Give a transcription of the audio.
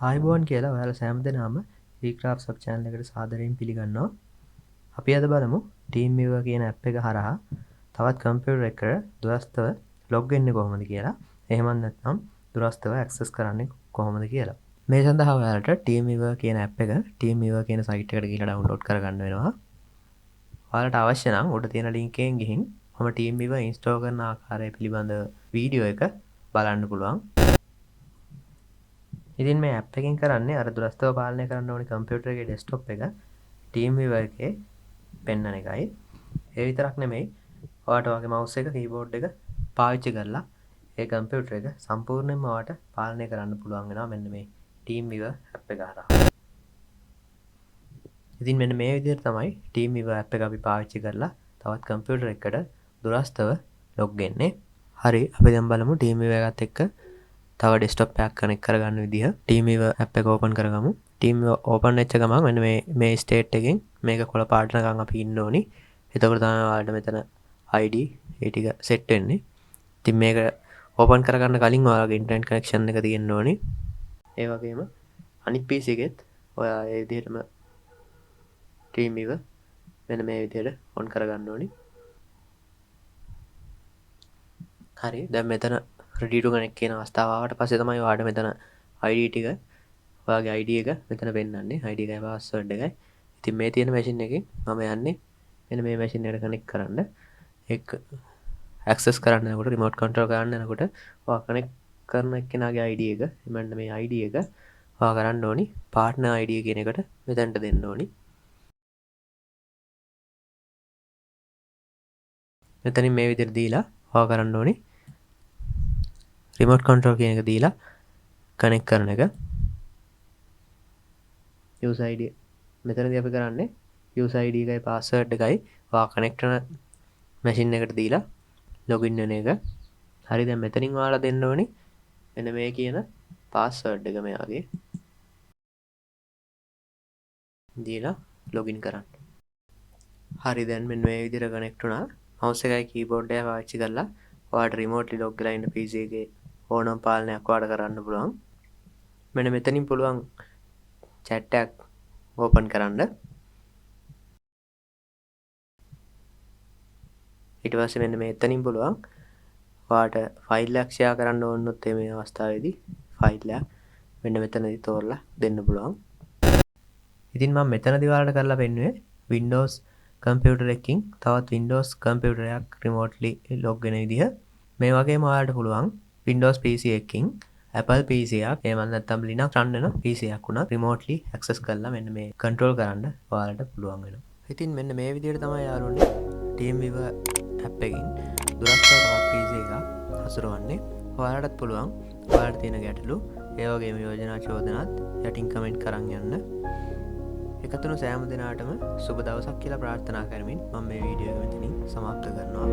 ආයිබෝන් කියලා ඔයාලා සෑම දෙනාම රීක්‍රාෆ්ට් සබ් channel එකට සාදරයෙන් පිළිගන්නවා. අපි අද බලමු TeamViewer කියන app එක හරහා තවත් කම්පියුටර් එකකට දුරස්ථව log වෙන්නේ කොහොමද කියලා. එහෙම නැත්නම් දුරස්ථව access කරන්නේ කොහොමද කියලා. මේ සඳහා ඔයාලට TeamViewer කියන app එක TeamViewer කියන site එකට ගිහිල්ලා download කරගන්න වෙනවා. ඔයාලට අවශ්‍ය නම් උඩ තියෙන link එකෙන් ගිහින් මම TeamViewer install කරන ආකාරය පිළිබඳ වීඩියෝ එක බලන්න පුළුවන්. ඉතින් මේ app එකෙන් කරන්නේ අර දුරස්ථව පාලනය කරන්න ඕනේ කම්පියුටර් එකේ ඩෙස්ක්ටොප් එක TeamViewer එකේ පෙන්වන එකයි. ඒ විතරක් නෙමෙයි ඔයාලට ඔයාගේ mouse එක keyboard එක පාවිච්චි කරලා ඒ කම්පියුටර් එක සම්පූර්ණයෙන්ම ඔයාලට පාලනය කරන්න පුළුවන් වෙනවා මෙන්න මේ TeamViewer app එක හරහා. ඉතින් මෙන්න මේ විදිහට තමයි TeamViewer app එක අපි පාවිච්චි කරලා තවත් කම්පියුටර් එකකට දුරස්ථව log වෙන්නේ. හරි අපි දැන් බලමු TeamViewer එකත් එක්ක තව ඩෙස්ක්ටොප් එකක් කනෙක්ට් කරගන්න විදිහ. TeamViewer app එක ඕපන් කරගමු. TeamViewer ඕපන් වෙච්ච ගමන් මෙන්න මේ ස්ටේට් එකෙන් මේක කොළ පාට නගන් අපි ඉන්න ඕනි. එතකොට තමයි ඔයාලට මෙතන ID ඒ ටික සෙට් වෙන්නේ. ඉතින් මේක ඕපන් කරගන්න කලින් ඔයාලගේ ඉන්ටර්නෙට් කනෙක්ෂන් එක තියෙන්න ඕනි. ඒ වගේම අනිත් PC එකෙත් ඔයා ඒ විදිහටම TeamViewer මෙන්න මේ විදිහට ඔන් කරගන්න ඕනි. හරි දැන් මෙතන ready to connect කියන අවස්ථාව ආවට පස්සේ තමයි ඔයාලට මෙතන ID ටික ඔයාගේ ID එක මෙතන පෙන්නන්නේ ID එකයි password එකයි. ඉතින් මේ තියෙන machine එකෙන් මම යන්නේ මෙන්න මේ machine එකට connect කරන්න. ඒක access කරන්න යනකොට remote control කරන්න යනකොට ඔයා connect කරන එක්කෙනාගේ ID එක මෙන්න මේ ID එක ඔයා කරන්න ඕනි partner ID කියන එකට මෙතනට දෙන්න ඕනි. මෙතනින් මේ විදිහට දීලා ඔයා කරන්න ඕනි remote control කියන එක දීලා connect කරන එක. user ID මෙතනදී අපි කරන්නේ user ID එකයි password එකයි ඔයා connect කරන machine එකට දීලා login වෙන එක. හරි දැන් මෙතනින් ඔයාලා දෙන්න ඕනි මෙන්න මේ කියන password එක මෙයාගේ දීලා login කරන්න. හරි දැන් මෙන්න මේ විදිහට connect වුණා. mouse එකයි keyboard එකයි පාවිච්චි කරලා ඔයාලට remotely log වෙලා ඉන්න PC එකේ ඕනම පාලනයක් ඔයාලට කරන්න පුළුවන්. මෙන්න මෙතනින් පුළුවන් chat එකක් open කරන්න. ඊට පස්සේ මෙන්න මෙතනින් පුළුවන් ඔයාලට ෆයිල් එකක් share කරන්න ඕනොත් මේ අවස්ථාවේදී ෆයිල් එක මෙන්න මෙතනදී තෝරලා දෙන්න පුළුවන්. ඉතින් මම මෙතනදී ඔයාලට කරලා පෙන්නුවේ Windows කම්පියුටර් එකකින් තවත් Windows කම්පියුටර් එකක් remotely log වෙන විදිහ. මේ වගේම ඔයාලට පුළුවන් Windows PC එකකින් Apple PC එකක් එහෙම නැත්නම් Linux run වෙන PC එකක් උනත් remotely access කරලා මෙන්න මේ control කරන්න ඔයාලට පුළුවන් වෙනවා. ඉතින් මෙන්න මේ විදිහට තමයි යාළුවනේ TeamViewer app එකකින් දුරස්ථව තවත් PC එකක් හසුරවන්නේ. ඔයාලටත් පුළුවන් ඔයාලට තියෙන ගැටලු ඒ වගේම යෝජනා චෝදනාත් යටින් කමෙන්ට් කරන් යන්න. එකතුණු සෑම දිනාටම සුබ දවසක් කියලා ප්‍රාර්ථනා කරමින් මම මේ වීඩියෝ එක මෙතනින් සමාප්ත කරනවා.